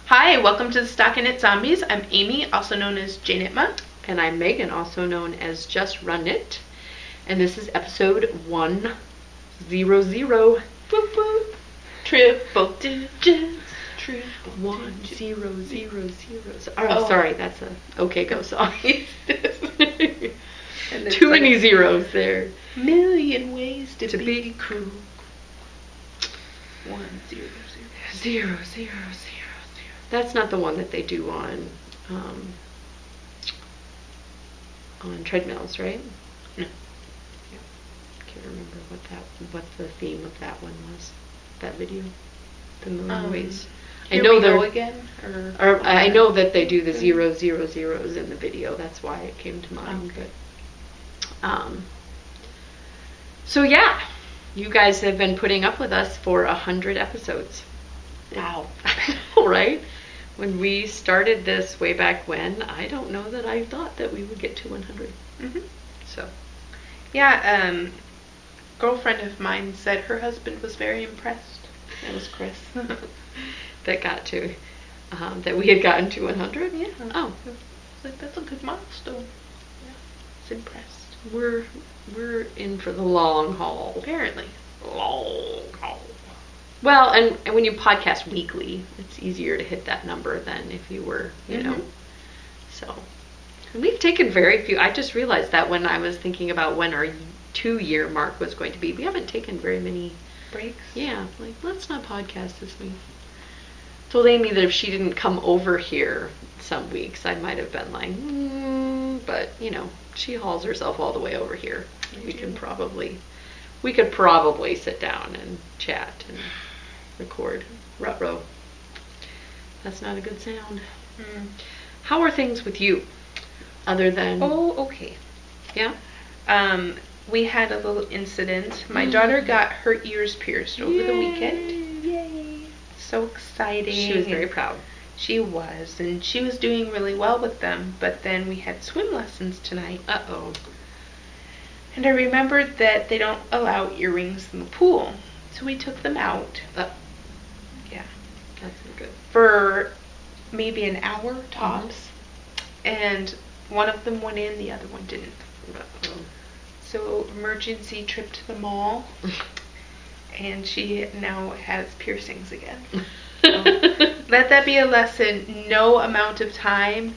Hi, welcome to the Stockinit Zombies. I'm Amy, also known as Janitma. And I'm Megan, also known as Just Run It. And this is episode 100. Boop boop. Triple digits. Triple 1000. Oh, sorry, that's a OK Go song. Too many zeros there. Million ways to be cruel. 100. 000. That's not the one that they do on treadmills, right? No. Yeah. Can't remember what the theme of that one was. That video, the million ways. I know they're again, or I know that they do the 000 in the video. That's why it came to mind. Okay. But so yeah, you guys have been putting up with us for 100 episodes. Wow. All right. When we started this way back when, I don't know that I thought that we would get to 100. Mm-hmm. So, yeah, girlfriend of mine said her husband was very impressed. That was Chris. that got to, that we had gotten to 100? Yeah. Oh. Like, that's a good milestone. Yeah. It's impressed. We're in for the long haul. Apparently. Long haul. Well, and when you podcast weekly, it's easier to hit that number than if you were, you know. So, and we've taken very few. I just realized that when I was thinking about when our 2-year mark was going to be. We haven't taken very many breaks. Yeah, like, let's not podcast this week. Told Amy that if she didn't come over here some weeks, I might have been like, but, you know, she hauls herself all the way over here. We could probably sit down and chat and record. Ruh-roh. That's not a good sound. How are things with you? Other than... Oh, okay. Yeah? We had a little incident. My daughter got her ears pierced over the weekend. Yay! So exciting. She was very proud. She was, and she was doing really well with them, but then we had swim lessons tonight. Uh-oh. And I remembered that they don't allow earrings in the pool. So we took them out. Yeah. That's good. For maybe an hour tops. And one of them went in, the other one didn't. So emergency trip to the mall. And she now has piercings again. So let that be a lesson. No amount of time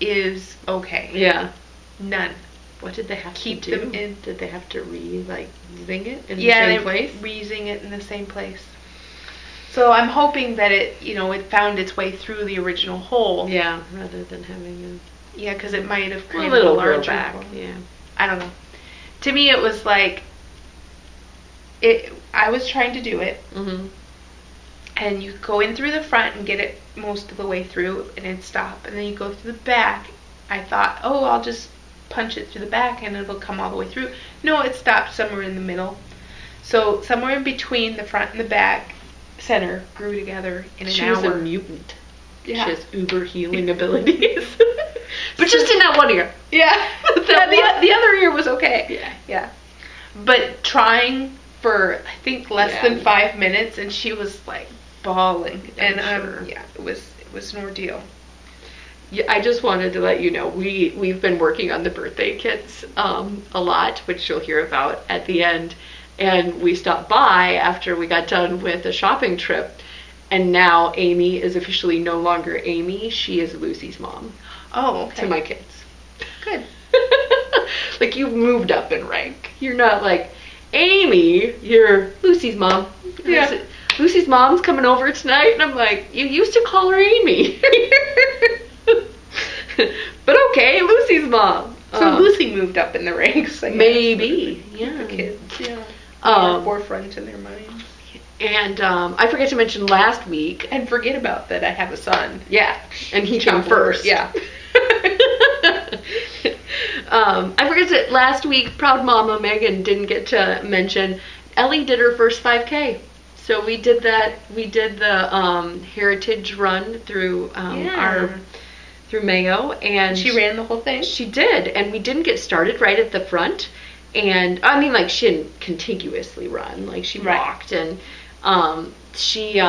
is okay. Yeah. None. What did they have Keep to do? them in. Did they have to zing it in the Yeah, same place? re-zing it in the same place. So I'm hoping that it found its way through the original hole. Yeah, rather than having Yeah, because it might have created a little larger back. hole. Yeah. I don't know. To me, it was like I was trying to do it, and you go in through the front and get it most of the way through, and it'd stop, and then you go through the back. I thought, oh, I'll just punch it through the back and it'll come all the way through. No, it stopped somewhere in the middle. So somewhere in between the front and the back center grew together in an hour. She was a mutant. Yeah. She has uber healing abilities. But just in that one ear. Yeah. The other ear was okay. Yeah. Yeah. But trying for, I think, less than 5 minutes, and she was like bawling. And yeah, it was an ordeal. Yeah, I just wanted to let you know we've been working on the birthday kits a lot, which you'll hear about at the end. And we stopped by after we got done with a shopping trip, and now Amy is officially no longer Amy. She is Lucy's mom. Oh, okay. To my kids. Good. Like, you've moved up in rank. You're not like, Amy, you're Lucy's mom. Yeah. Lucy's mom's coming over tonight, and I'm like, you used to call her Amy. But okay, Lucy's mom. So Lucy moved up in the ranks, I guess. Maybe. Yeah. The kids, yeah. Forefront in their minds. And I forgot to mention last week. And forget about that I have a son. Yeah. And he came first. Yeah. I forgot that last week, proud mama Megan didn't get to mention Ellie did her first 5K. So we did that. We did the heritage run through through Mayo, and she ran the whole thing. She did, and we didn't get started right at the front. And I mean, like, she didn't contiguously run. Like, she walked, and she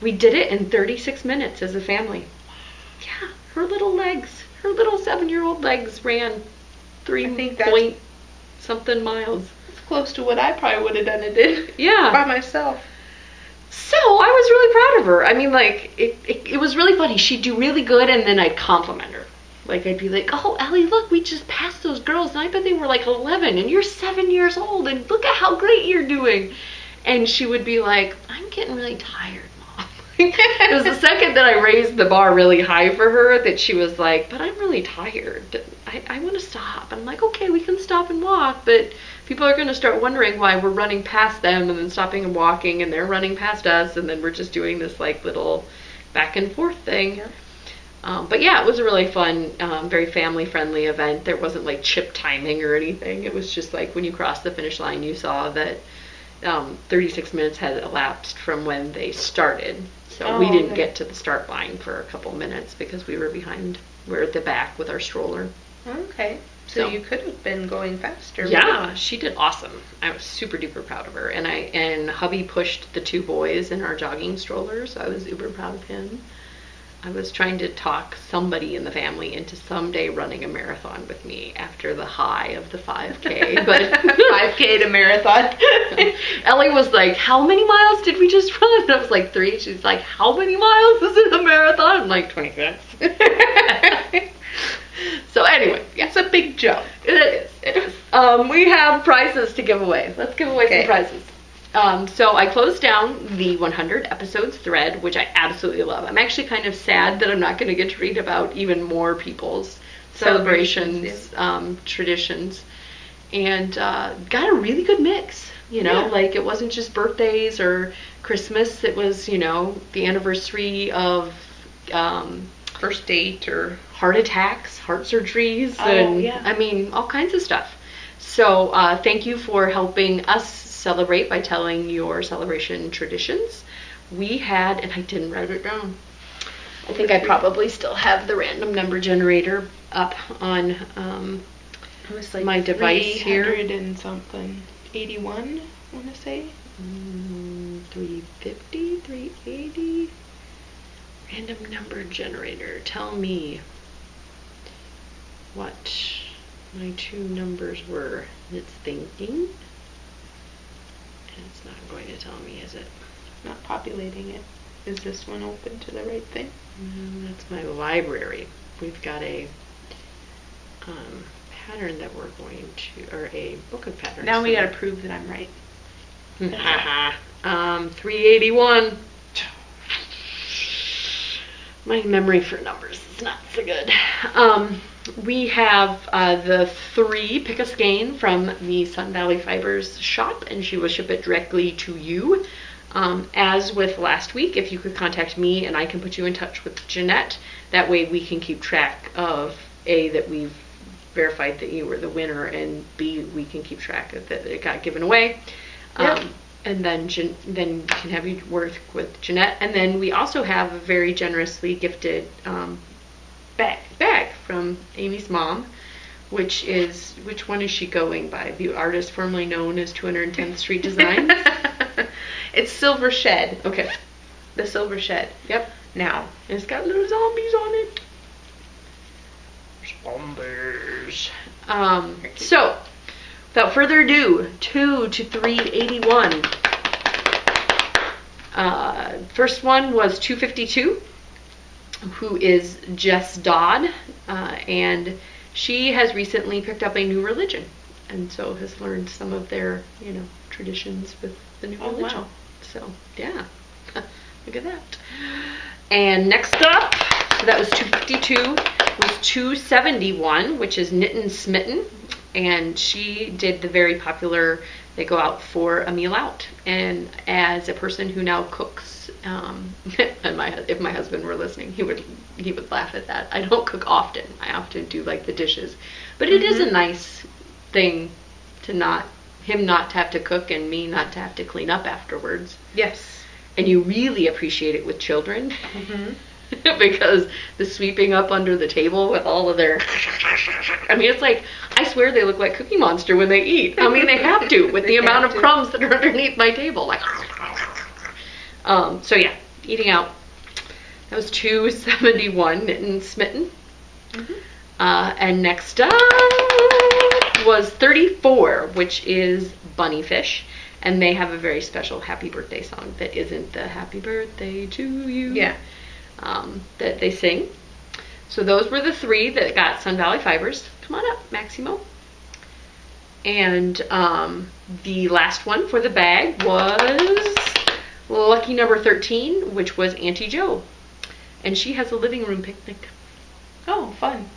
We did it in 36 minutes as a family. Yeah, her little 7-year-old legs ran 3 point something miles. It's close to what I probably would have done it in. Yeah. By myself. So I was really proud of her. I mean, like, it was really funny. She'd do really good, and then I'd compliment her. Like, I'd be like, oh, Ellie, look, we just passed those girls, and I bet they were like 11, and you're 7 years old, and look at how great you're doing. And she would be like, I'm getting really tired, Mom. It was the second that I raised the bar really high for her that she was like, but I'm really tired. I want to stop. I'm like, okay, we can stop and walk, but people are going to start wondering why we're running past them and then stopping and walking, and they're running past us, and then we're just doing this like little back and forth thing. Yeah. But yeah, it was a really fun, very family-friendly event. There wasn't like chip timing or anything. It was just like when you crossed the finish line, you saw that 36 minutes had elapsed from when they started. So we didn't get to the start line for a couple minutes because we were behind. We're at the back with our stroller. Okay. So you could have been going faster. Yeah, she did awesome. I was super duper proud of her. And hubby pushed the 2 boys in our jogging stroller, so I was uber proud of him. I was trying to talk somebody in the family into someday running a marathon with me after the high of the 5K. But 5K to marathon. Ellie was like, how many miles did we just run? And I was like, 3. She's like, how many miles is it a marathon? I'm like, 26. So anyway, yeah. It's a big jump. It is. We have prizes to give away. Let's give away some prizes. So I closed down the 100 episodes thread, which I absolutely love. I'm actually kind of sad that I'm not going to get to read about even more people's celebrations, traditions, and got a really good mix. You know, like it wasn't just birthdays or Christmas. It was, you know, the anniversary of first date or heart attacks, heart surgeries, and I mean, all kinds of stuff. So thank you for helping us celebrate by telling your celebration traditions. We had, and I didn't write it down. I think I probably still have the random number generator up on it was like my device here. 300 and something. 81, I want to say. 350, 380. Random number generator. Tell me what my 2 numbers were. It's thinking. It's not going to tell me, is it? Not populating it. Is this one open to the right thing? That's my library. We've got a pattern that we're going to, or a book of patterns. Now we got to prove that I'm right. 381. My memory for numbers is not so good. We have the 3 Pick a Skein from the Sun Valley Fibers shop, and she will ship it directly to you. As with last week, if you could contact me and I can put you in touch with Jeanette, that way we can keep track of A, that we've verified that you were the winner, and B, we can keep track of that it got given away. And then we can have you work with Jeanette. And then we also have a very generously gifted bag from Amy's mom, which one is she going by? The artist formerly known as 210th Street Designs? It's Silver Shed. Okay. The Silver Shed. Yep. Now. It's got little zombies on it. Zombies. So, without further ado, 2 to 381. First one was 252, who is Jess Dodd, and she has recently picked up a new religion, and so has learned some of their, traditions with the new religion. Wow. So, yeah. Look at that. And next up, so that was 252, was 271, which is Knittin' Smitten. And she did the very popular, they go out for a meal out. And as a person who now cooks, and if my husband were listening, he would laugh at that. I don't cook often. I often do like the dishes. But it is a nice thing to him not to have to cook and me not to have to clean up afterwards. Yes. And you really appreciate it with children. Mm-hmm. Because the sweeping up under the table with all of their, I mean, it's like, I swear they look like Cookie Monster when they eat. I mean, they have to with the amount of crumbs that are underneath my table. Like, so yeah, eating out. That was 271 Knit and Smitten. And next up was 34, which is Bunnyfish. And they have a very special happy birthday song that isn't the happy birthday to you that they sing. So those were the 3 that got Sun Valley Fibers. Come on up, Maximo. And the last one for the bag was lucky number 13, which was Auntie Jo. And she has a living room picnic. Oh, fun.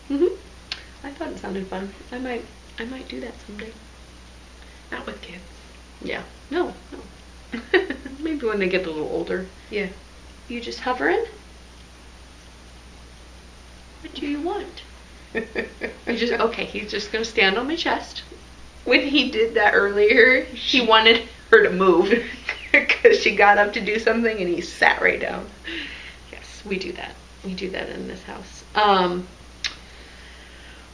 I thought it sounded fun. I might do that someday. Not with kids. Yeah. No. Maybe when they get a little older. Yeah. You just hovering? What do you want? Okay, he's just gonna stand on my chest. When he did that earlier, he wanted her to move because she got up to do something and he sat right down. Yes, we do that. We do that in this house.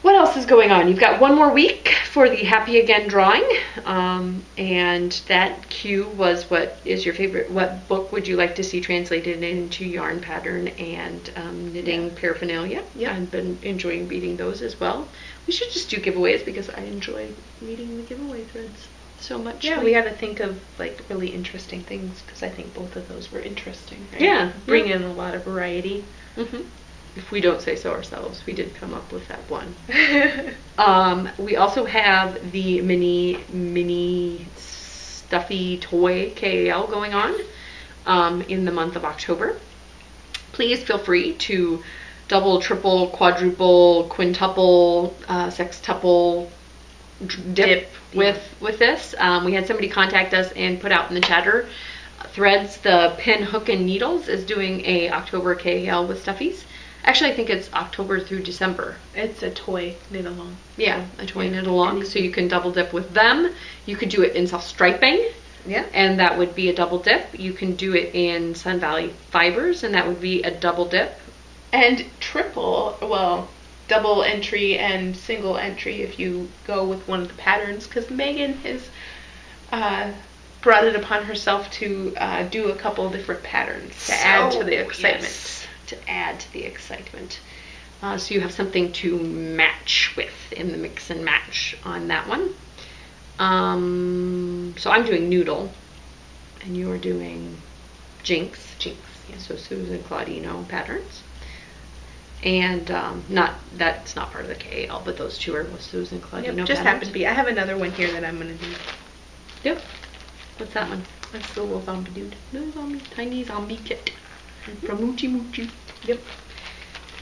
What else is going on? You've got one more week for the Happy Again drawing. And that cue was, what is your favorite, what book would you like to see translated into yarn pattern and knitting paraphernalia? Yeah. I've been enjoying reading those as well. We should just do giveaways because I enjoy reading the giveaway threads so much. Yeah, we got to think of like really interesting things because I think both of those were interesting. Right? Yeah. Bring in a lot of variety. If we don't say so ourselves, we did come up with that one. We also have the mini stuffy toy KAL going on in the month of October. Please feel free to double, triple, quadruple, quintuple, sextuple dip with this. We had somebody contact us and put out in the chatter threads. The Pin, Hook, and Needles is doing a October KAL with stuffies. Actually, I think it's October through December. It's a toy knit along. Yeah, a toy knit along. So you can double dip with them. You could do it in self-striping. Yeah. And that would be a double dip. You can do it in Sun Valley Fibers, and that would be a double dip. And triple, well, double entry and single entry if you go with one of the patterns, because Megan has brought it upon herself to do a couple different patterns to add to the excitement. Yes, to add to the excitement. So you have something to match with in the mix and match on that one. So I'm doing Noodle, and you are doing Jinx. Yeah, so Susan Claudino patterns. And that's not part of the KAL, but those two are with Susan Claudino patterns. Just happened to be. I have another one here that I'm going to do. Yep. What's that one? That's the little zombie dude. Little zombie, tiny zombie kit from Moochie Moochie. Yep.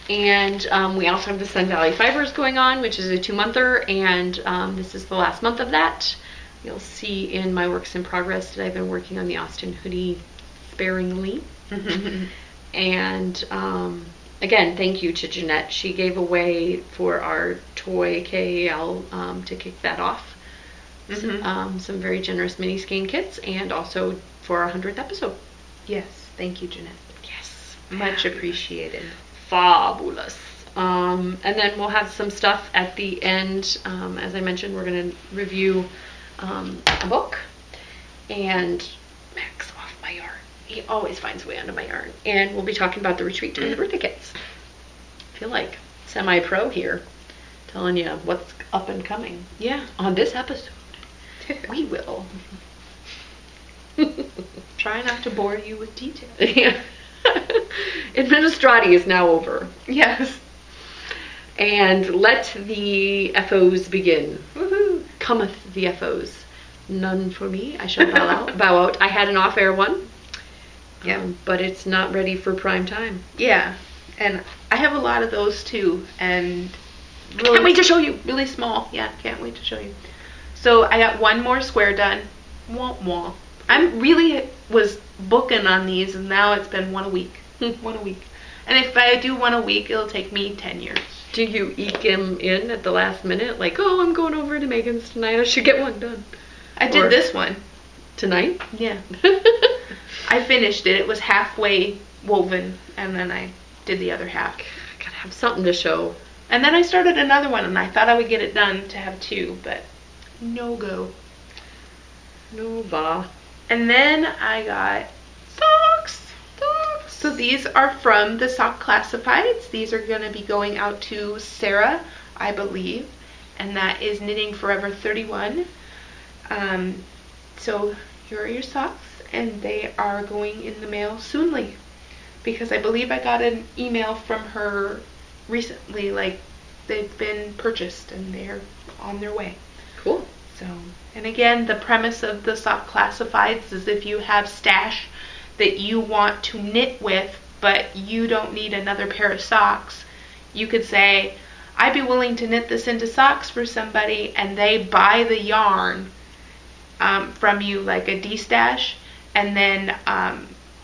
And we also have the Sun Valley Fibers going on, which is a 2-monther, and this is the last month of that. You'll see in my works in progress that I've been working on the Austin hoodie sparingly. And again, thank you to Jeanette. She gave away for our toy KAL to kick that off. Some very generous mini skein kits, and also for our 100th episode. Yes, thank you, Jeanette. Yes, much appreciated. Fabulous. And then we'll have some stuff at the end. As I mentioned, we're going to review a book, and Max off my yarn. He always finds a way onto my yarn. And we'll be talking about the retreat and the birthday kits. I feel like semi-pro here, telling you what's up and coming. Yeah. On this episode, we will try not to bore you with details. Yeah. Administrati is now over. Yes. And let the FOs begin. Woohoo! Cometh the FOs. None for me. I shall bow out. I had an off-air one. Yeah. But it's not ready for prime time. Yeah. And I have a lot of those too. And really, can't wait to show you. Really small. Yeah, can't wait to show you. So I got one more square done. Womp womp. I'm really was booking on these, and now it's been one a week. One a week. And if I do one a week, it'll take me 10 years. Do you eke them in at the last minute? Like, oh, I'm going over to Megan's tonight. I should get one done. I did this one. Tonight? Yeah. I finished it. It was halfway woven, and then I did the other half. I gotta have something to show. And then I started another one, and I thought I would get it done to have two, but no go. No va. And then I got socks. So these are from the sock classifieds. These are going to be going out to Sarah, I believe, and that is Knitting Forever 31. So here are your socks, and they are going in the mail soonly, because I believe I got an email from her recently, like they've been purchased and they're on their way. Cool. So, and again, the premise of the sock classifieds is if you have stash that you want to knit with, but you don't need another pair of socks, you could say, I'd be willing to knit this into socks for somebody, and they buy the yarn from you, like a D-stash, and then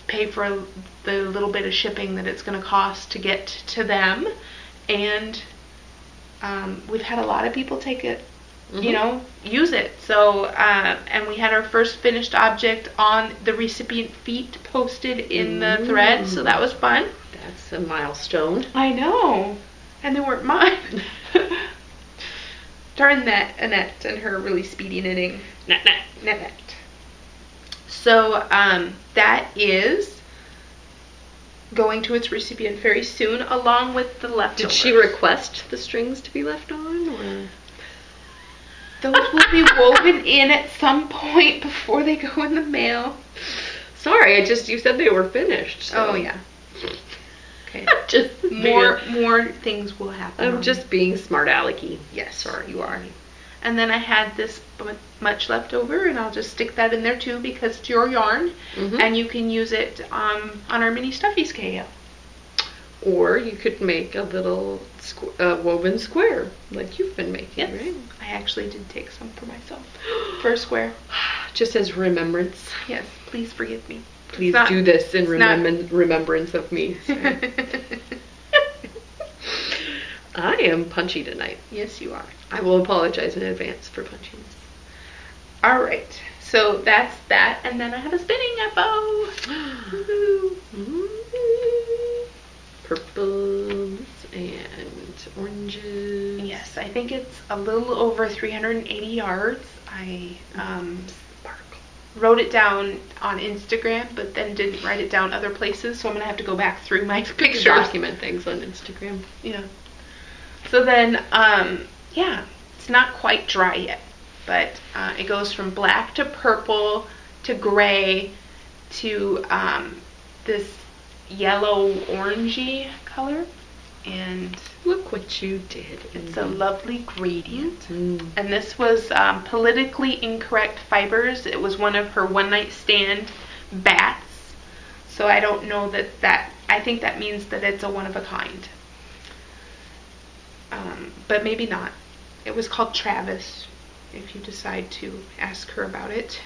pay for the little bit of shipping that it's going to cost to get to them. And we've had a lot of people take it, you know, use it. So, and we had our first finished object on the recipient feet posted in the thread, so that was fun. That's a milestone. I know. And they weren't mine. Darn that Annette and her really speedy knitting. Net. So that is going to its recipient very soon, along with the leftovers. Did she request the strings to be left on, or? Those will be woven in at some point before they go in the mail. Sorry, you said they were finished. So. Oh yeah. Okay. Just more things will happen. I'm just being smart alecky. Yes, sorry, you are. And then I had this much left over, and I'll just stick that in there too, because it's your yarn, and you can use it on our mini stuffy scale. Or you could make a little woven square, like you've been making, right? I actually did take some for myself, for a square. Just as remembrance. Yes, please forgive me. Please do this in remembrance of me. I am punchy tonight. Yes, you are. I will apologize in advance for punchiness. All right, so that's that, and then I have a spinning bow. Purples and oranges. Yes, I think it's a little over 380 yards. I wrote it down on Instagram, but then didn't write it down other places, so I'm gonna have to go back through my pictures. Document things on Instagram. Yeah. So then, yeah, it's not quite dry yet, but it goes from black to purple to gray to this yellow orangey color, and look what you did. It's a lovely gradient. And this was politically incorrect fibers. It was one of her one night stand bats, so I don't know that I think that means that it's a one of a kind, but maybe not. It was called Travis, if you decide to ask her about it.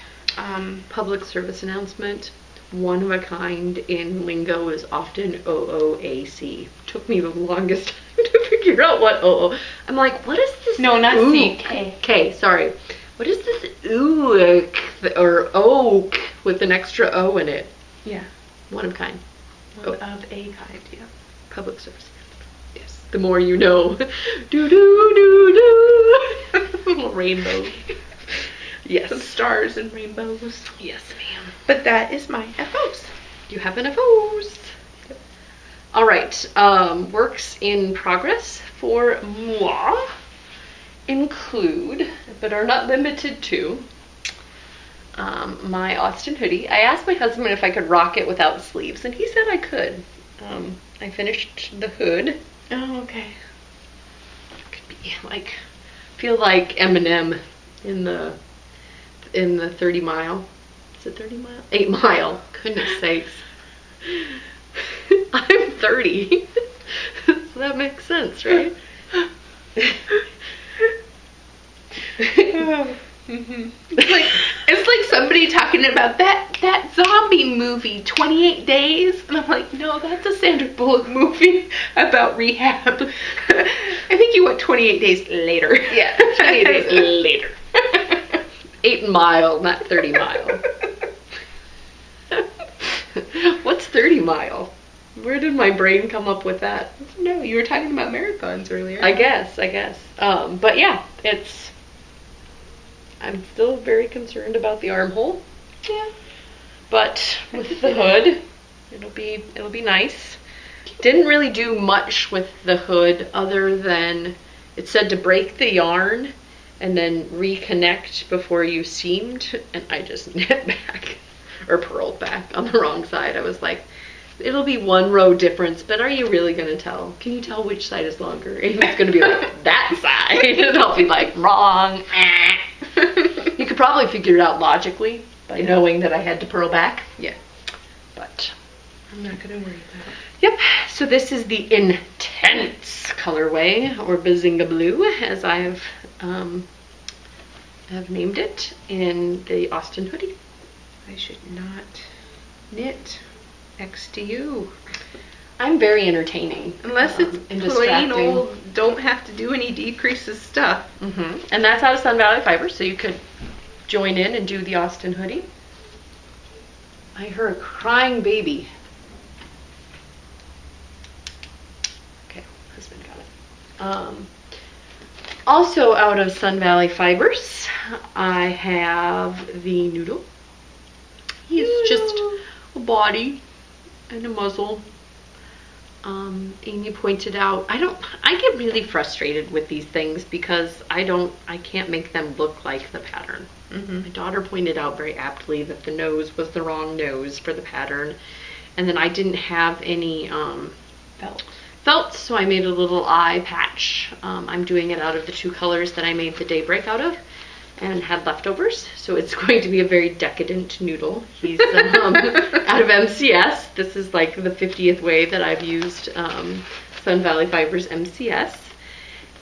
Public service announcement. One of a kind in lingo is often OOAC. Took me the longest time to figure out what OO. I'm like, what is this? No, not C. K. K, sorry. What is this ook or oak with an extra O in it? Yeah. One of a kind. One of a kind, yeah. Public service. Yes. The more you know. Do do do do. Little rainbow. Yes. Some stars and rainbows. Yes, ma'am. But that is my FOs. You have an FOs. All right. Works in progress for moi include, but are not limited to, my Austin hoodie. I asked my husband if I could rock it without sleeves, and he said I could. I finished the hood. Oh, okay. Could be like, feel like Eminem in the 30 mile. Is it 30 mile? 8 mile. Goodness sakes. I'm 30. So that makes sense, right? It's like somebody talking about that zombie movie, 28 Days. And I'm like, no, that's a Sandra Bullock movie about rehab. I think you went 28 days later. Yeah, 28 days later. 8 mile, not 30 mile. What's 30 mile? Where did my brain come up with that? No, you were talking about marathons earlier. I guess. But yeah, I'm still very concerned about the armhole. Yeah. But with the hood, It'll be nice. Didn't really do much with the hood other than it said to break the yarn and then reconnect before you seamed, and I just knit back or purled back on the wrong side. I was like, it'll be one row difference, but are you really gonna tell? Can you tell which side is longer? Amy's gonna be like, that side, and I'll be like, wrong. You could probably figure it out logically by knowing that I had to purl back. Yeah. But I'm not gonna worry about it. yep, so this is the Intense colorway, or Bazinga Blue, as I have named it, in the Austin hoodie. I should not knit next to you. I'm very entertaining. Unless it's and plain distracting. old, don't have to do any decreases stuff. And that's out of Sun Valley Fibers, so you could join in and do the Austin hoodie. I heard a crying baby. Okay, husband got it. Also out of Sun Valley Fibers, I have the Noodle. He's just a body and a muzzle. Amy pointed out, I get really frustrated with these things because I can't make them look like the pattern. My daughter pointed out very aptly that the nose was the wrong nose for the pattern, and then I didn't have any felt, so I made a little eye patch. I'm doing it out of the two colors that I made the daybreak out of and had leftovers, so it's going to be a very decadent noodle. He's out of MCS. This is like the 50th way that I've used Sun Valley Fibers MCS,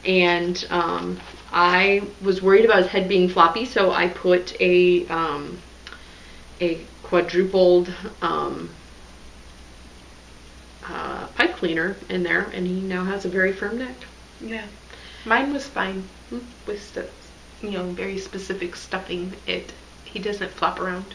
and I was worried about his head being floppy, so I put a quadrupled pipe cleaner in there, and he now has a very firm neck. Yeah, mine was fine with the, very specific stuffing. He doesn't flop around.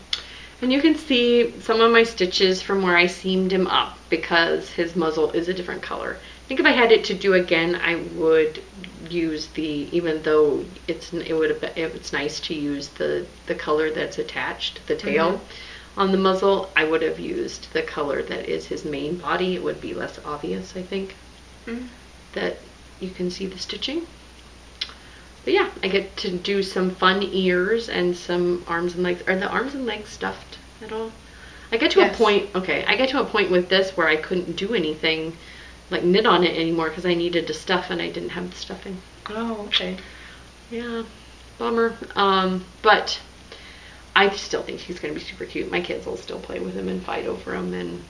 And you can see some of my stitches from where I seamed him up because his muzzle is a different color. I think if I had it to do again, I would use even though it's nice to use the color that's attached, the tail on the muzzle, I would have used the color that is his main body. It would be less obvious, I think, that you can see the stitching. But yeah, I get to do some fun ears and some arms and legs. Are the arms and legs stuffed at all? I get to a point, I get to a point with this where I couldn't do anything, like knit on it anymore because I needed to stuff and I didn't have the stuffing. Oh, okay. Yeah, bummer. But I still think he's going to be super cute. My kids will still play with him and fight over him, and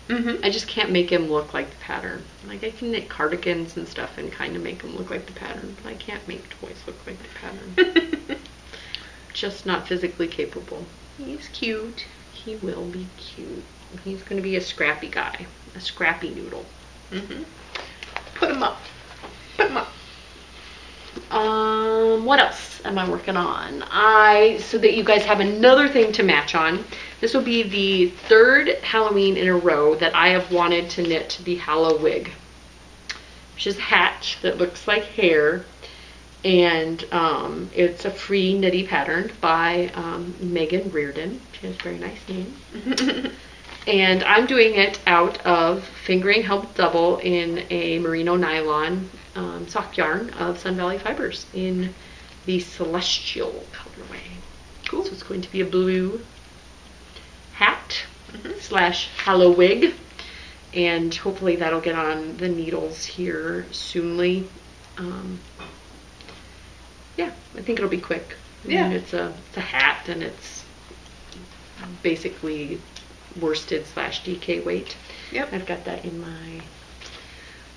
I just can't make him look like the pattern. Like, I can knit cardigans and stuff and kind of make him look like the pattern, but I can't make toys look like the pattern. Just not physically capable. He's cute. He will be cute. He's going to be a scrappy guy, a scrappy noodle. Put him up. Put him up. What else am I working on? So that you guys have another thing to match on. This will be the third Halloween in a row that I have wanted to knit the Hallow wig, which is a hat that looks like hair, and it's a free nitty pattern by Megan Reardon. She has a very nice name. And I'm doing it out of Fingering Held Double in a merino nylon sock yarn of Sun Valley Fibers in the Celestial colorway. Cool. So it's going to be a blue hat slash Hallow wig, and hopefully that'll get on the needles here soonly. Yeah, I think it'll be quick. I mean, it's a hat, and it's basically worsted slash DK weight. Yep. I've got that in my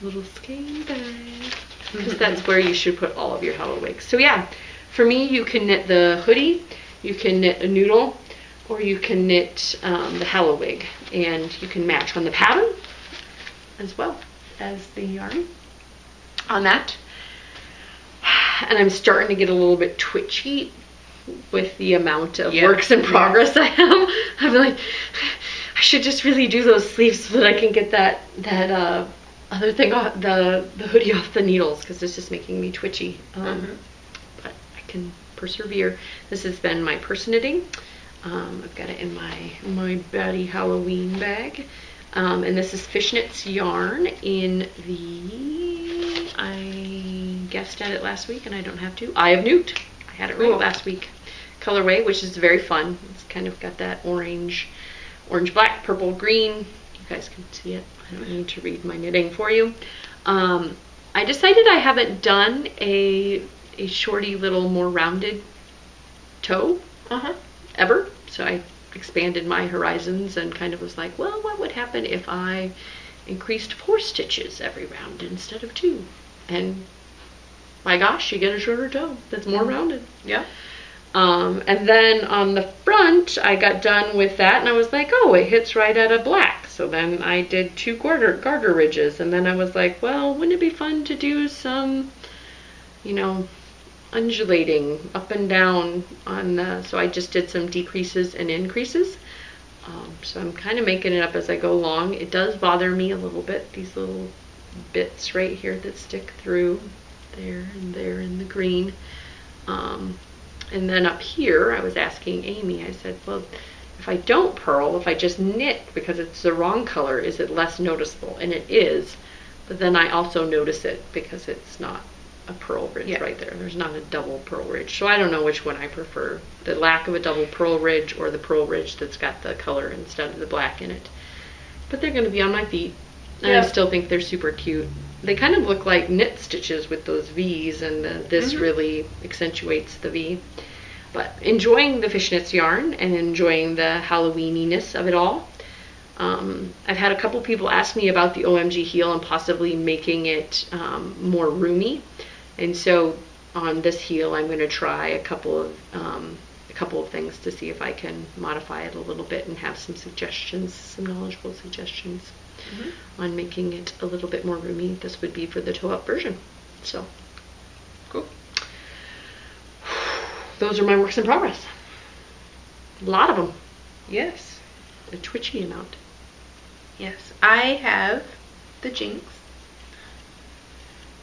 little skein bag, because that's where you should put all of your Hallow wigs. So yeah, for me, you can knit the hoodie, you can knit a noodle, or you can knit the Hallow wig, and you can match on the pattern as well as the yarn on that. And I'm starting to get a little bit twitchy with the amount of works in progress I have. I'm like, I should just really do those sleeves so that I can get that other thing off, the hoodie off the needles, because it's just making me twitchy. But I can persevere. This has been my purse knitting. I've got it in my Betty Halloween bag. And this is Fishnets yarn in the, I guessed at it last week and I don't have to, Eye of Newt. I had it right last week. Colorway, which is very fun. It's kind of got that orange, black, purple, green. You guys can see it. I don't need to read my knitting for you. I decided I haven't done a shorty little more rounded toe ever. So I expanded my horizons and kind of was like, well, what would happen if I increased 4 stitches every round instead of 2? And my gosh, you get a shorter toe that's more rounded. Yeah. And then on the front, I got done with that and I was like, oh, it hits right at a black. So then I did 2 garter ridges, and then I was like, well, wouldn't it be fun to do some, you know, undulating up and down on the, so I just did some decreases and increases. So I'm kind of making it up as I go along. It does bother me a little bit, these little bits right here that stick through there and there in the green. And then up here, I was asking Amy, I said, well, if I don't purl, if I just knit because it's the wrong color, is it less noticeable? And it is, but then I also notice it because it's not a purl ridge right there. There's not a double purl ridge. So I don't know which one I prefer, the lack of a double purl ridge or the purl ridge that's got the color instead of the black in it. But they're going to be on my feet, and I still think they're super cute. They kind of look like knit stitches with those V's, and this really accentuates the V. But enjoying the fishnets yarn and enjoying the Halloweeniness of it all. I've had a couple people ask me about the OMG heel and possibly making it more roomy. And so on this heel, I'm going to try a couple of things to see if I can modify it a little bit and have some suggestions, some knowledgeable suggestions on making it a little bit more roomy. This would be for the toe-up version. So, cool. Those are my works in progress. A lot of them. Yes. A twitchy amount. Yes. I have the Jinx.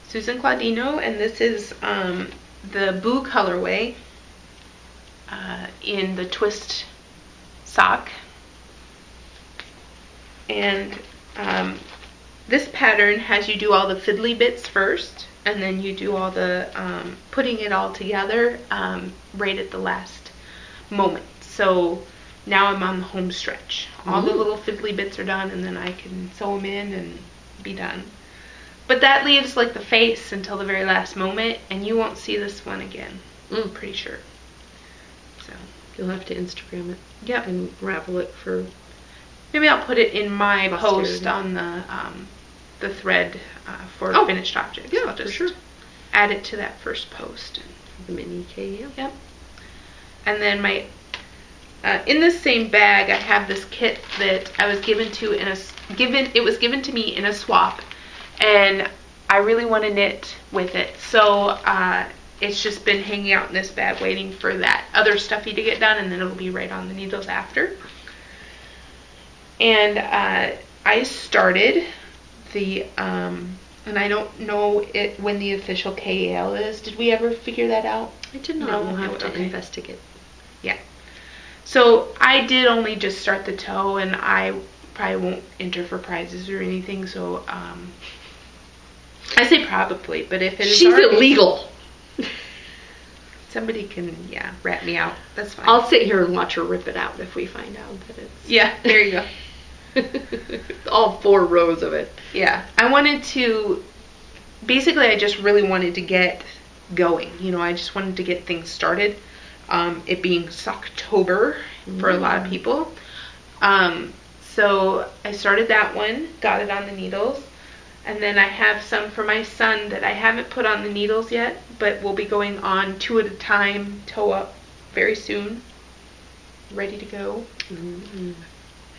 Susan Claudino, and this is the Boo colorway in the twist sock. And this pattern has you do all the fiddly bits first, and then you do all the putting it all together right at the last moment. So now I'm on the home stretch. All the little fiddly bits are done, and then I can sew them in and be done. But that leaves like the face until the very last moment, and you won't see this one again. I'm pretty sure. So you'll have to Instagram it. Yep. And ravel it for. Maybe I'll put it in my post on the thread for finished objects. Yeah, I'll just for sure. Add it to that first post. The mini K. Yep. And then my in this same bag, I have this kit that I was given to it was given to me in a swap, and I really want to knit with it. So it's just been hanging out in this bag waiting for that other stuffy to get done, and then it'll be right on the needles after. And I started the, and I don't know when the official KAL is. Did we ever figure that out? I did not. No, we'll have to investigate. Yeah. So I did only just start the toe, and I probably won't enter for prizes or anything. So I say probably, but if it is she's illegal. Somebody can, rat me out. That's fine. I'll sit here and watch her rip it out if we find out that it's. Yeah, there you go. All 4 rows of it. Yeah. I wanted to, basically I just really wanted to get going. You know, I just wanted to get things started. It being Socktober for a lot of people. So I started that one, got it on the needles. And then I have some for my son that I haven't put on the needles yet, but we'll be going on 2 at a time, toe up very soon. Ready to go.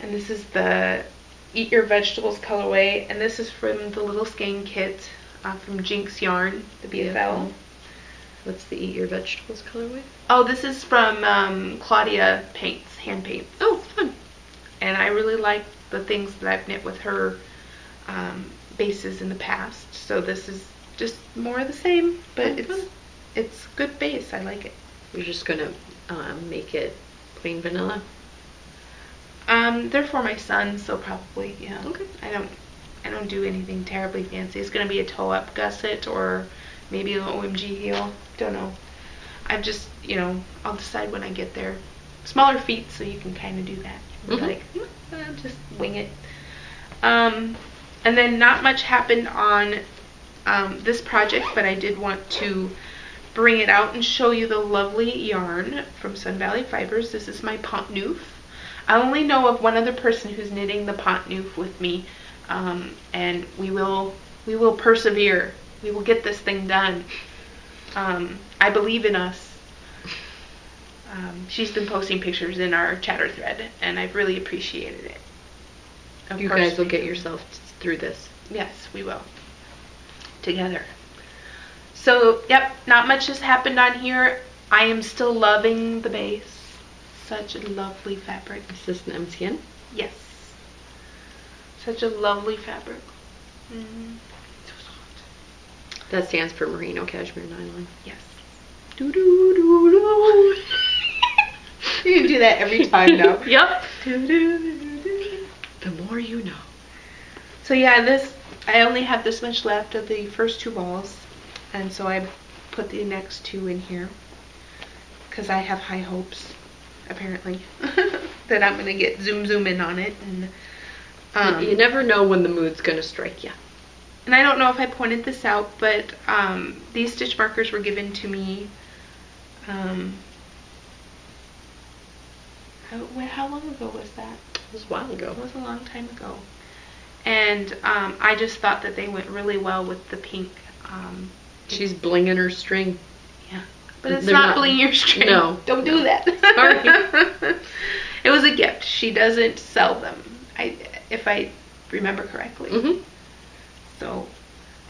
And this is the Eat Your Vegetables colorway, and this is from the Little Skein kit from Jinx Yarn, the BFL. Yeah. What's the Eat Your Vegetables colorway? Oh, this is from Claudia Paints, hand paints. Oh, fun. And I really like the things that I've knit with her bases in the past. So this is just more of the same, but it's good base. I like it. You're just gonna make it plain vanilla? They're for my son, so probably, yeah. Okay. I don't do anything terribly fancy. It's gonna be a toe-up gusset or maybe an OMG heel. Don't know. I've just, I'll decide when I get there. Smaller feet, so you can kind of do that. Like, just wing it. And then not much happened on this project, but I did want to bring it out and show you the lovely yarn from Sun Valley Fibers. This is my Pont Neuf. I only know of one other person who's knitting the Pont Neuf with me, and we will persevere. We will get this thing done. I believe in us. She's been posting pictures in our chatter thread, and I've really appreciated it. You guys will get yourself through this. Yes, we will. Together. So, yep, not much has happened on here. I am still loving the base. Such a lovely fabric. Is this an MCN? Yes. Such a lovely fabric. So soft. That stands for Merino Cashmere Nylon. Yes. Do do do do. You can do that every time now. Yep. Do, do, do, do. The more you know. So yeah, I only have this much left of the first 2 balls, and so I put the next 2 in here because I have high hopes, apparently, that I'm gonna get zoom in on it. And you never know when the mood's gonna strike you. And I don't know if I pointed this out, but these stitch markers were given to me. How long ago was that? It was a while ago. It was a long time ago. And I just thought that they went really well with the pink. She's blinging her string. Yeah. But it's not blinging your string. No. Don't do that. Sorry. It was a gift. She doesn't sell them, if I remember correctly. Mm-hmm. So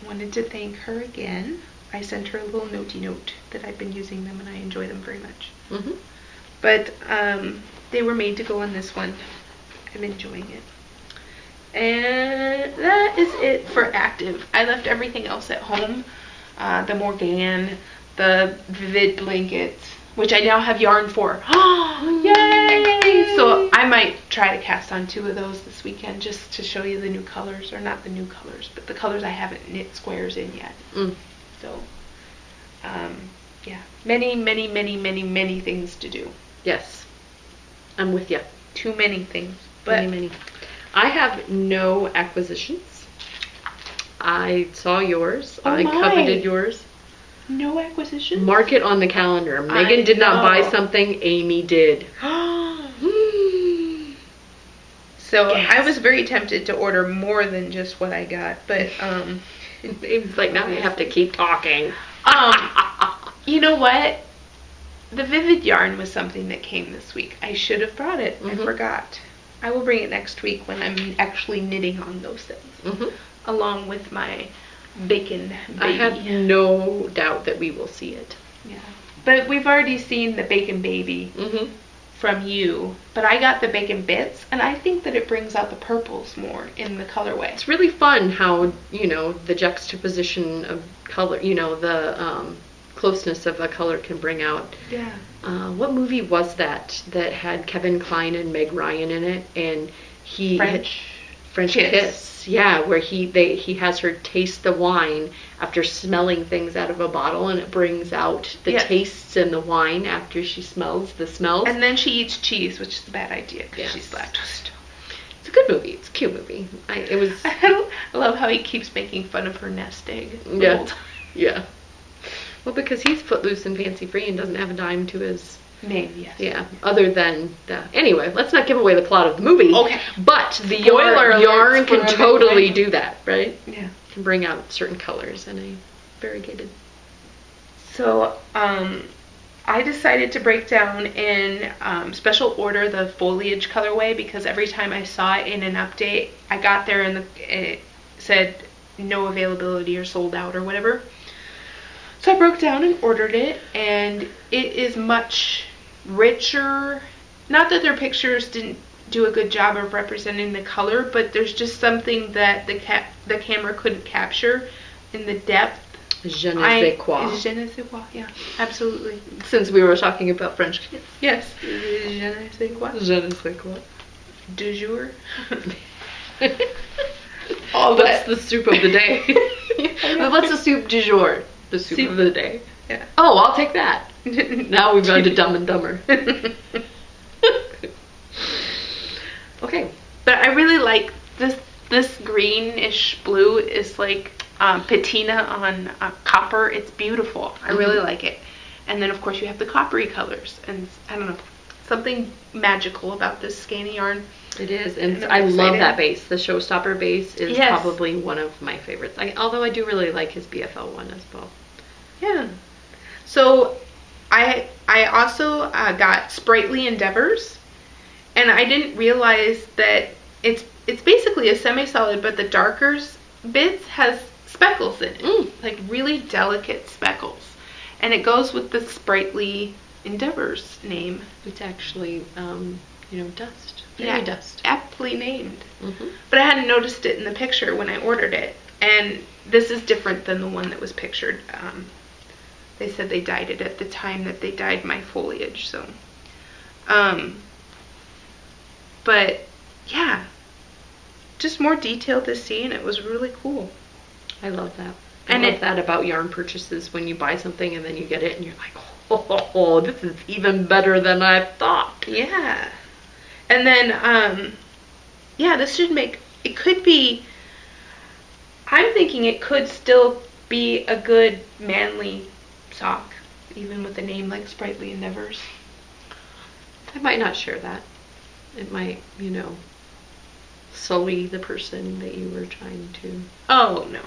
I wanted to thank her again. I sent her a little notey note that I've been using them and I enjoy them very much. Mm-hmm. But they were made to go on this one. I'm enjoying it. And that is it for active. I left everything else at home. The Morgan, the Vivid blankets, which I now have yarn for. Yay! So I might try to cast on 2 of those this weekend just to show you the new colors. Or not the new colors, but the colors I haven't knit squares in yet. So, yeah. Many things to do. Yes. I'm with you. Too many things. But Many. I have no acquisitions. I saw yours. I coveted yours. No acquisitions? Mark it on the calendar. Megan did not buy something. Amy did. So yes. I was very tempted to order more than just what I got, but it's like, now I have to keep talking. You know what? The Vivid yarn was something that came this week. I should have brought it. I forgot. I will bring it next week when I'm actually knitting on those things, along with my Bacon Baby. I have no doubt that we will see it. Yeah, but we've already seen the Bacon Baby from you. But I got the Bacon Bits, and I think that it brings out the purples more in the colorway. It's really fun how, the juxtaposition of color, the closeness of a color can bring out. Yeah. What movie was that had Kevin Kline and Meg Ryan in it, and French Kiss. Yeah, where he has her taste the wine after smelling things out of a bottle, and it brings out the tastes in the wine after she smells the smells. And then she eats cheese, which is a bad idea because she's lactose. It's a good movie. It's a cute movie. I love how he keeps making fun of her nest egg. Yeah. Well, because he's footloose and fancy free and doesn't have a dime to his name, yes. Yeah, other than the... Anyway, let's not give away the plot of the movie. Okay. But the yarn can totally do that, right? Yeah. Can bring out certain colors in a variegated... So, I decided to break down in special order the foliage colorway because every time I saw it in an update, I got there and it said no availability or sold out or whatever. So I broke down and ordered it, and it is much richer. Not that their pictures didn't do a good job of representing the color, but there's just something that the camera couldn't capture in the depth. Je ne sais quoi. Je ne sais quoi, yeah, absolutely. Since we were talking about French kiss. Yes, je ne sais quoi. Je ne sais quoi. du jour. What's the soup of the day? What's the soup du jour? The soup of the day. Yeah. Oh, I'll take that. Now we've gone to Dumb and Dumber. Okay. But I really like this greenish blue is like patina on copper. It's beautiful. I really like it. And then of course you have the coppery colors, and I don't know, something magical about this skein yarn. It is, and I love that base. The Showstopper base is probably one of my favorites. Although I do really like his BFL one as well. Yeah. So I also got Sprightly Endeavors, and I didn't realize that it's basically a semi-solid, but the darker bits has speckles in it, like really delicate speckles, and it goes with the Sprightly Endeavors name. It's actually, dust. Yeah, dust. Aptly named. But I hadn't noticed it in the picture when I ordered it, and this is different than the one that was pictured. They said they dyed it at the time that they dyed my foliage, so. But yeah, just more detail to see, and it was really cool. I love that. I love that about yarn purchases, when you buy something and then you get it and you're like, oh, this is even better than I thought. Yeah. And then, this should make, it could be, I'm thinking it could still be a good manly sock, even with a name like Sprightly Endeavors. I might not share that. It might, sully the person that you were trying to. Oh, no.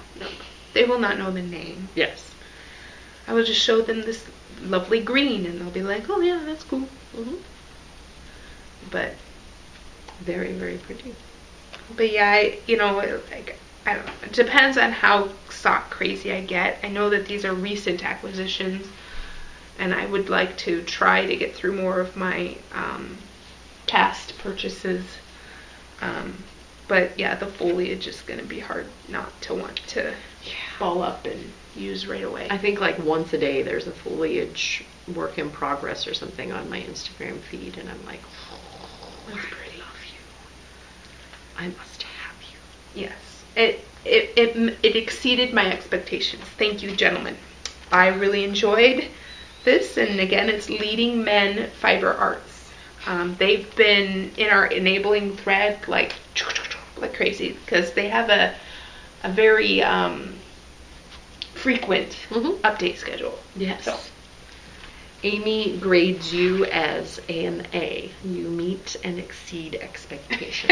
They will not know the name. Yes. I will just show them this lovely green, and they'll be like, oh, yeah, that's cool. But very, very pretty. But yeah, I don't know. It depends on how sock crazy I get. I know that these are recent acquisitions, and I would like to try to get through more of my past purchases. But yeah, the foliage is going to be hard not to want to ball up and use right away. I think like once a day there's a foliage work in progress or something on my Instagram feed, and I'm like, oh, that's pretty. I love you. I must have you. Yes, it exceeded my expectations. Thank you, gentlemen. I really enjoyed this, and again, it's Leading Men Fiber Arts. They've been in our enabling thread like crazy, because they have a very frequent update schedule. Yes. So. Amy grades you as an A. You meet and exceed expectations.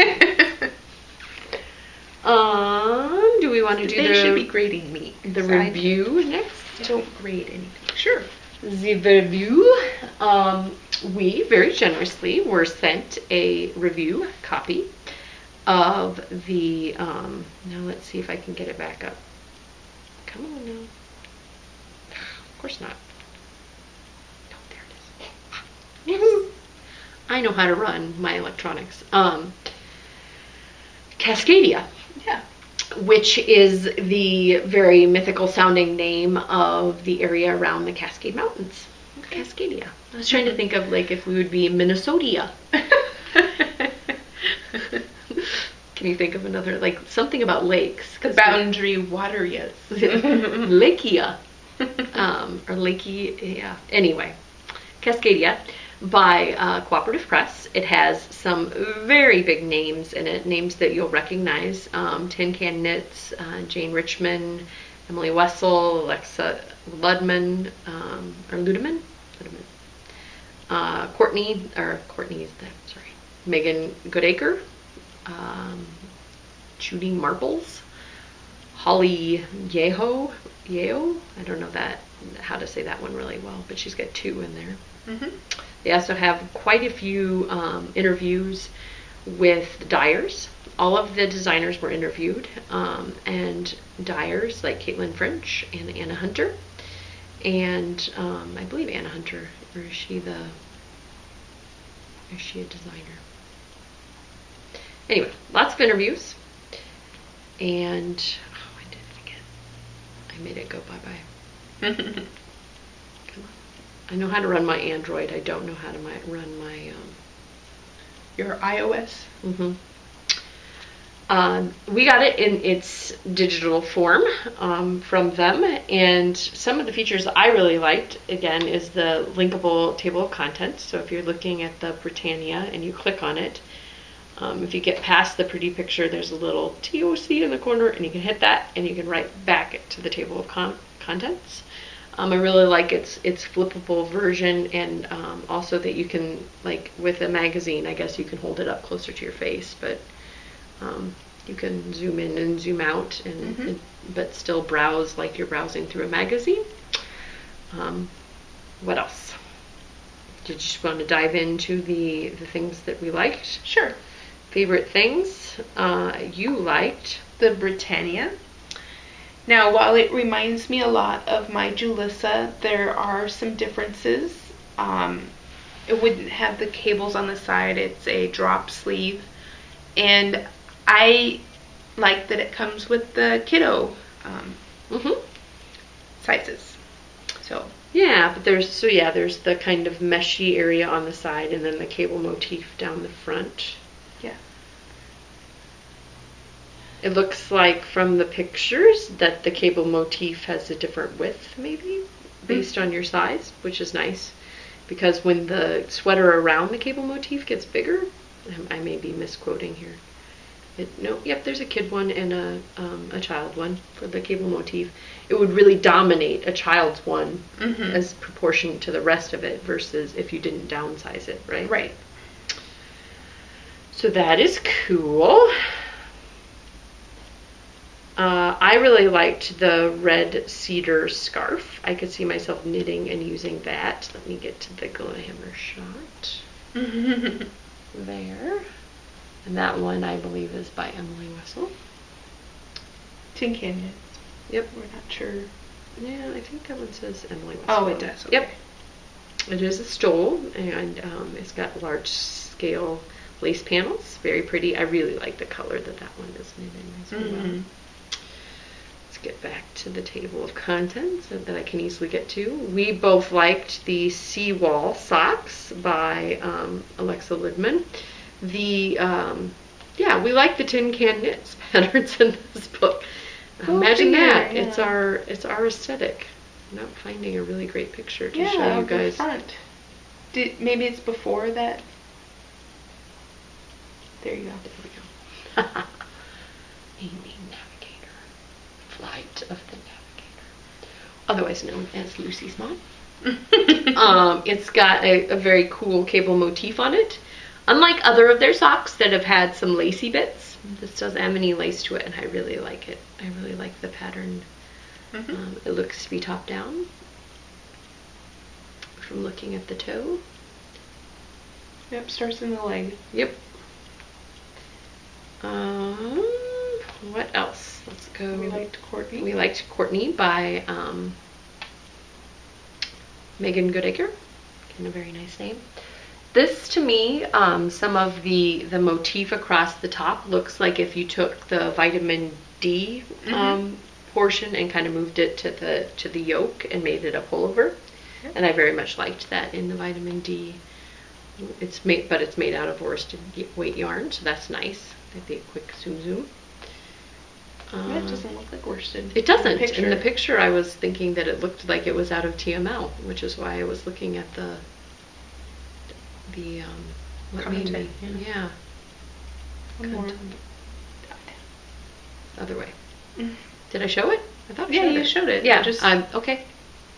Do we want to do They should be grading me. The review next? Don't grade anything. Sure. The review. We very generously were sent a review copy of the, now let's see if I can get it back up. Come on now. Of course not. No, there it is. I know how to run my electronics. Cascadia. Yeah. Which is the very mythical sounding name of the area around the Cascade Mountains. Okay. Cascadia. I was trying to think of like if we would be Minnesota. Can you think of another, like something about lakes? The boundary water, yes. Lakea. Or Lakey, yeah. Anyway, Cascadia by Cooperative Press. It has some very big names in it, names that you'll recognize. Tin Can Knits, Jane Richmond, Emily Wessel, Alexa Ludman, or Ludeman? Megan Goodacre, Judy Marbles, Holly Yeo, I don't know how to say that one really well, but she's got 2 in there. They also have quite a few interviews with dyers. All of the designers were interviewed, and dyers like Caitlin French and Anna Hunter, and I believe Anna Hunter, or is she a designer? Anyway, lots of interviews, and I did it again. I made it go bye-bye. Come on. I know how to run my Android. I don't know how to run my your iOS. We got it in its digital form from them, and some of the features that I really liked, again, is the linkable table of contents. So if you're looking at the Britannia and you click on it, if you get past the pretty picture, there's a little TOC in the corner, and you can hit that, and you can write back to the table of contents. I really like its flippable version, and also that you can, like with a magazine, I guess you can hold it up closer to your face, but you can zoom in and zoom out, and but still browse like you're browsing through a magazine. What else? Did you just want to dive into the things that we liked? Sure. Favorite things you liked? The Britannia. Now, while it reminds me a lot of my Julissa, there are some differences. It wouldn't have the cables on the side. It's a drop sleeve. And I like that it comes with the kiddo sizes. So yeah, but there's the kind of meshy area on the side, and then the cable motif down the front. Yeah. It looks like from the pictures that the cable motif has a different width, maybe, based on your size, which is nice. Because when the sweater around the cable motif gets bigger, I may be misquoting here. There's a kid one and a child one for the cable motif. It would really dominate a child's one as proportion to the rest of it, versus if you didn't downsize it, right? Right. So that is cool. I really liked the red cedar scarf. I could see myself knitting and using that. Let me get to the glamour shot. There. And that one, I believe, is by Emily Wessel. Tin Can Knit. Yep. We're not sure. Yeah, I think that one says Emily Wessel. Oh, it does. Okay. Yep. It is a stole, and it's got large scale lace panels. Very pretty. I really like the color that one is knit in as well. Let's get back to the table of contents that I can easily get to. We both liked the Seawall socks by Alexa Lidman. We like the Tin Can Knits patterns in this book. Imagine that. Yeah. It's our aesthetic. I'm not finding a really great picture to show you guys. Front. Maybe it's before that. There you go. There we go. Amy Navigator. Flight of the Navigator. Otherwise known as Lucy's mom. It's got a very cool cable motif on it. Unlike other of their socks that have had some lacy bits, this doesn't have any lace to it, and I really like it. I really like the pattern. It looks to be top down from looking at the toe. Yep, starts in the leg. Yep. What else? Let's go. We liked Courtney. We liked Courtney by Megan Goodacre. Again, a very nice name. This, to me, some of the motif across the top looks like if you took the vitamin D portion and kind of moved it to the yoke and made it a pullover. Yep. And I very much liked that in the vitamin D. It's made out of worsted weight yarn, so that's nice. That'd be a quick zoom. It doesn't look like worsted. It doesn't. In the picture, I was thinking that it looked like it was out of TML, which is why I was looking at the what made me, yeah. One more. Other way. Did I show it? I thought you showed it. Yeah, okay.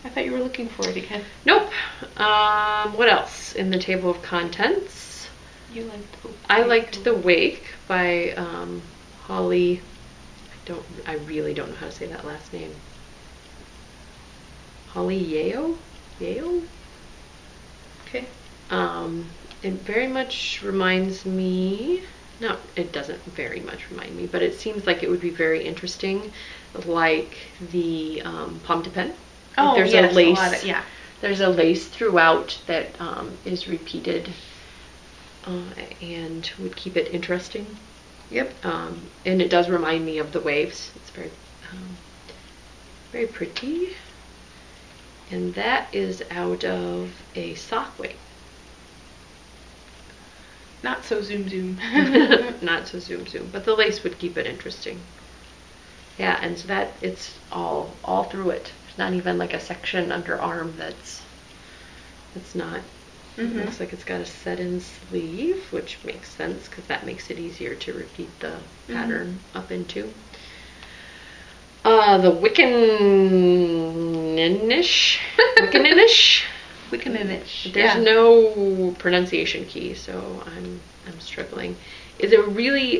I thought you were looking for it again. Nope. What else in the table of contents? You liked the I liked The Wake by Holly. I really don't know how to say that last name. Holly Yale? Okay. It very much reminds me, no, it doesn't very much remind me, but it seems like it would be very interesting, like the pomme de pin. Oh, there's yes, a lace, a lot of, yeah. There's a lace throughout that is repeated and would keep it interesting. Yep. And it does remind me of the waves. It's very, very pretty. And that is out of a sock weight. Not so zoom zoom. Not so zoom zoom, but the lace would keep it interesting. Yeah, and so that it's all through it. There's not even like a section under arm that's not. Mm-hmm. It looks like it's got a set-in sleeve, which makes sense because that makes it easier to repeat the pattern up into. The Wiccaninish. There's no pronunciation key, so I'm struggling. It's a really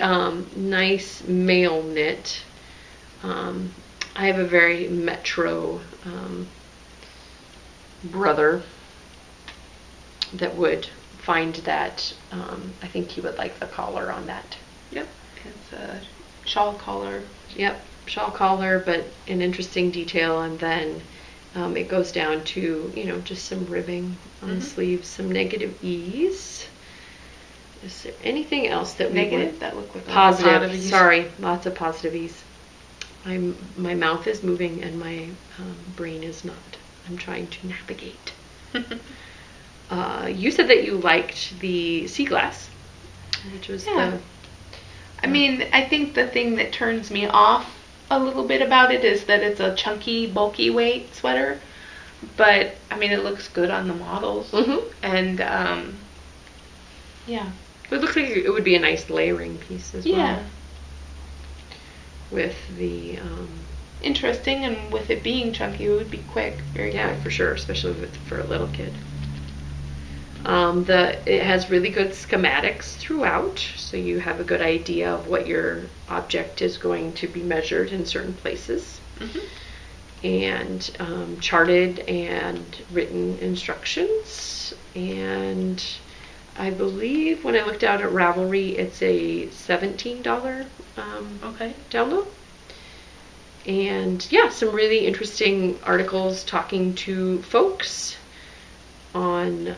nice male knit. I have a very metro brother that would find that. I think he would like the collar on that. Yep, it's a shawl collar. Yep, shawl collar, but an interesting detail, and then it goes down to, just some ribbing on the sleeves, some negative E's. Is there anything else that negative that look like positive? Sorry, lots of positive E's. My mouth is moving and my brain is not. I'm trying to navigate. You said that you liked the sea glass, which was I mean, I think the thing that turns me off a little bit about it is that it's a chunky, bulky weight sweater. But, I mean, it looks good on the models. And, yeah. It looks like it would be a nice layering piece as well. Yeah. With the... interesting, and with it being chunky, it would be quick, very quick. Yeah, for sure, especially for a little kid. It has really good schematics throughout, so you have a good idea of what your object is going to be measured in certain places. And charted and written instructions. And I believe when I looked out at Ravelry, it's a $17 download. And yeah, some really interesting articles talking to folks on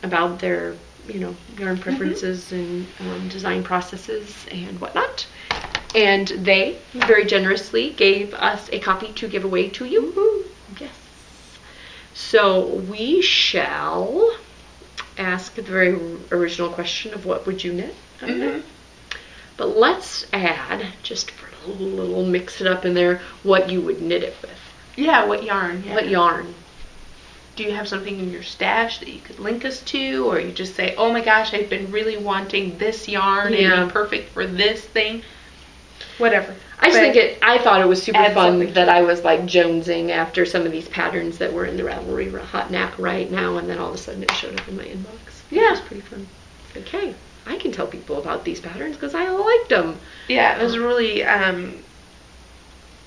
about their yarn preferences and design processes and whatnot. And they very generously gave us a copy to give away to you. Yes. So we shall ask the very original question of what would you knit? But let's add, just for a little mix it up in there, what you would knit it with. Yeah, what yarn. Yeah. What yarn? Do you have something in your stash that you could link us to? Or you just say, oh my gosh, I've been really wanting this yarn. Yeah. It'd be perfect for this thing. Whatever. I thought it was super fun that I was like jonesing after some of these patterns that were in the Ravelry hot right now, and then all of a sudden it showed up in my inbox. Yeah. It was pretty fun. Like, hey, I can tell people about these patterns because I liked them. Yeah, it was really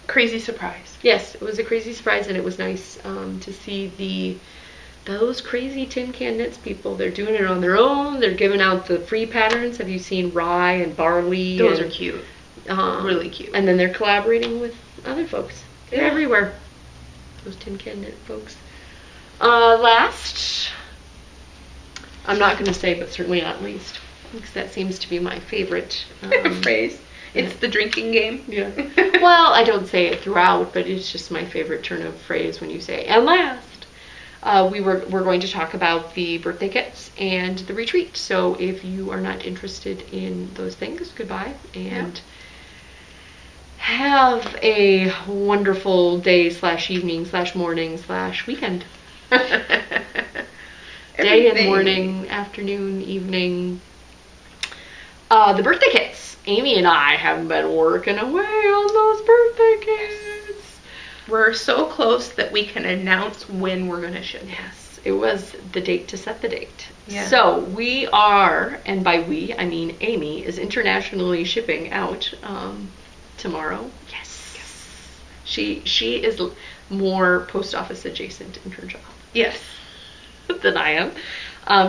crazy surprise. Yes, it was a crazy surprise, and it was nice to see those crazy tin can knits people. They're doing it on their own. They're giving out the free patterns. Have you seen rye and barley? Those are cute. Really cute. And then they're collaborating with other folks. They're everywhere. Those tin can knit folks. Last, I'm not going to say, but certainly not least, because that seems to be my favorite phrase. It's the drinking game. Yeah. Well, I don't say it throughout, but it's just my favorite turn of phrase when you say, and last. We're going to talk about the birthday kits and the retreat. So if you are not interested in those things, goodbye, and have a wonderful day / evening / morning / weekend. Day and morning, afternoon, evening. The birthday kits. Amy and I have been working away on those birthday kits. We're so close that we can announce when we're going to ship. Yes, it was the date to set the date. Yeah. So we are, and by we, I mean Amy, is internationally shipping out tomorrow. Yes. She is more post office adjacent in her job. Yes. Than I am.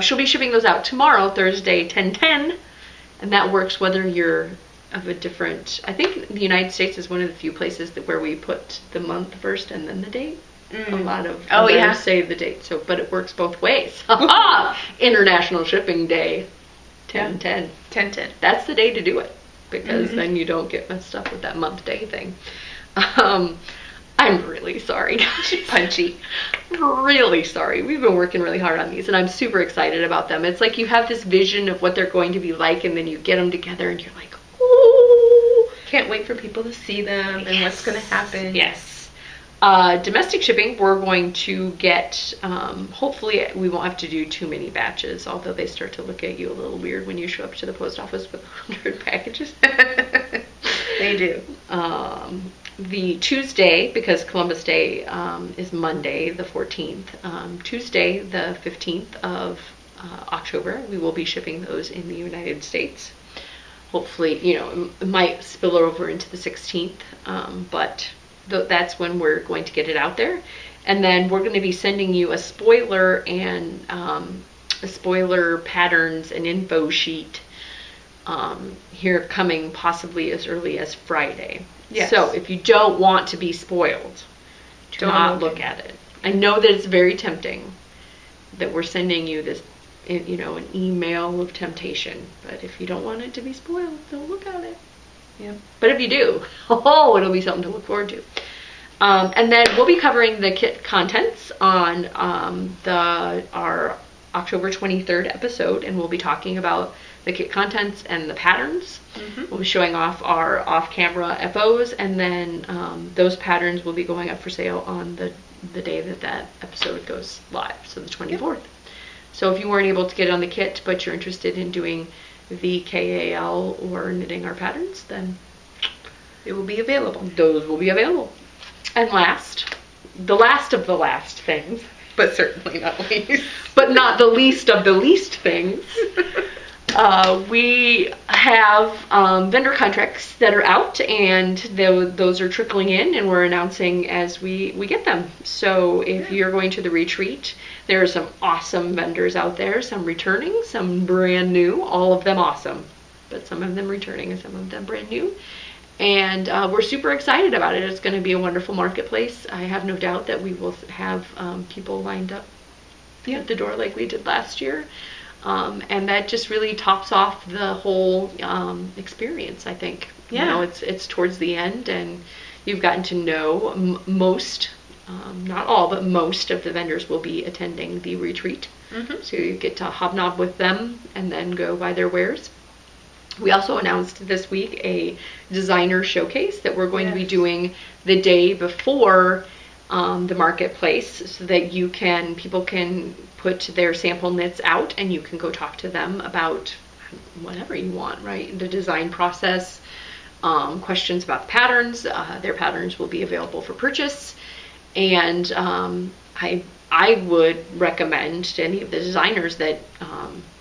She'll be shipping those out tomorrow, Thursday, 10/10, and that works whether you're of a different. I think the United States is one of the few places where we put the month first and then the date. A lot of others say the date, but it works both ways. International Shipping Day, 10/10. 10/10. That's the day to do it, because then you don't get messed up with that month day thing. I I'm really sorry. Punchy. Really sorry. We've been working really hard on these, and I'm super excited about them. It's like you have this vision of what they're going to be like, and then you get them together, and you're like, ooh. Can't wait for people to see them and what's going to happen. Yes. Domestic shipping, we're going to get, hopefully we won't have to do too many batches, although they start to look at you a little weird when you show up to the post office with 100 packages. They do. The Tuesday, because Columbus Day is Monday the 14th, Tuesday the 15th of October, we will be shipping those in the United States. Hopefully, you know, it might spill over into the 16th, but that's when we're going to get it out there. And then we're going to be sending you a spoiler and a spoiler patterns and info sheet here coming possibly as early as Friday. Yes. So if you don't want to be spoiled, do not look at it. I know that it's very tempting that we're sending you this, you know, an email of temptation. But if you don't want it to be spoiled, don't look at it. Yeah. But if you do, oh, it'll be something to look forward to. And then we'll be covering the kit contents on our October 23rd episode, and we'll be talking about the kit contents and the patterns. Mm-hmm. We'll be showing off our off-camera FOs, and then those patterns will be going up for sale on the day that episode goes live, so the 24th. Yep. So if you weren't able to get on the kit, but you're interested in doing the KAL or knitting our patterns, then it will be available. Those will be available. And the last of the last things, but certainly not least, but not the least of the least things, we have vendor contracts that are out, and those are trickling in, and we're announcing as we get them. So if you're going to the retreat, there are some awesome vendors out there, some returning, some brand new, all of them awesome, but some of them returning and some of them brand new. And we're super excited about it. It's going to be a wonderful marketplace. I have no doubt that we will have people lined up at the door like we did last year. And that just really tops off the whole experience, I think. Yeah. You know, it's towards the end, and you've gotten to know most, not all, but most of the vendors will be attending the retreat. Mm-hmm. So you get to hobnob with them and then go buy their wares. We also announced this week a designer showcase that we're going to be doing the day before the marketplace, so that people can put their sample knits out, and you can go talk to them about whatever you want, right? The design process, questions about the patterns. Their patterns will be available for purchase, and I would recommend to any of the designers that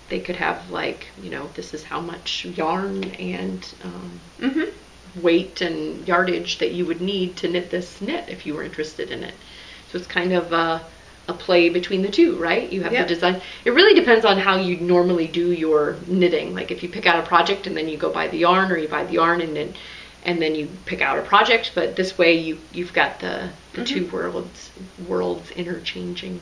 they could have, like, you know, this is how much yarn and weight and yardage that you would need to knit this knit if you were interested in it. So it's kind of a play between the two, right? You have the design. It really depends on how you normally do your knitting. Like if you pick out a project and then you go buy the yarn, or you buy the yarn and then you pick out a project. But this way you've got the two worlds interchanging.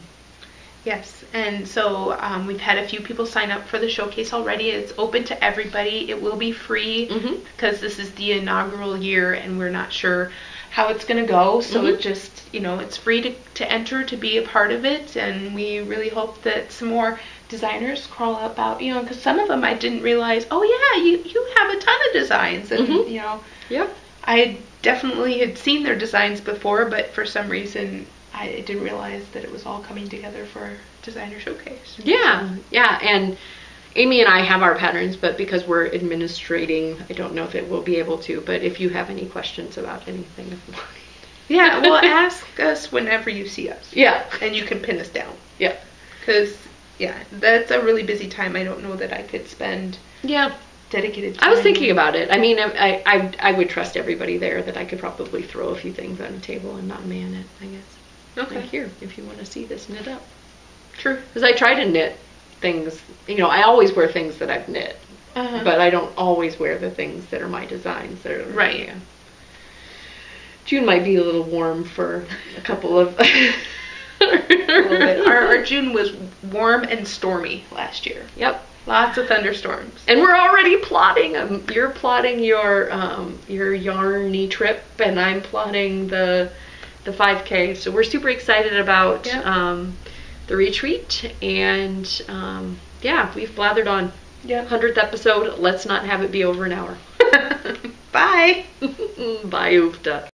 Yes, and so we've had a few people sign up for the showcase already. It's open to everybody. It will be free because this is the inaugural year, and we're not sure how it's going to go. So it just, you know, it's free to enter, to be a part of it, and we really hope that some more designers crawl up out, you know, because some of them I didn't realize, oh yeah, you have a ton of designs, and you know, I definitely had seen their designs before, but for some reason I didn't realize that it was all coming together for designer showcase. Yeah, and Amy and I have our patterns, but because we're administrating, I don't know if it will be able to, but if you have any questions about anything of mine. Yeah, well, ask us whenever you see us. Yeah. And you can pin us down. Yeah. Because, that's a really busy time. I don't know that I could spend dedicated time. I was thinking about it. I mean, I would trust everybody there that I could probably throw a few things on a table and not man it, I guess. Okay. Like, here, if you want to see this knit up. True. Because I try to knit things, you know, I always wear things that I've knit, but I don't always wear the things that are my designs. That are, right. Yeah. June might be a little warm for a couple of... a little bit. Our June was warm and stormy last year. Yep. Lots of thunderstorms. And we're already plotting. You're plotting your yarny trip, and I'm plotting the the 5K. So we're super excited about the retreat, and yeah, we've blathered on. Yeah. 100th episode. Let's not have it be over an hour. Bye. Bye, Oofta.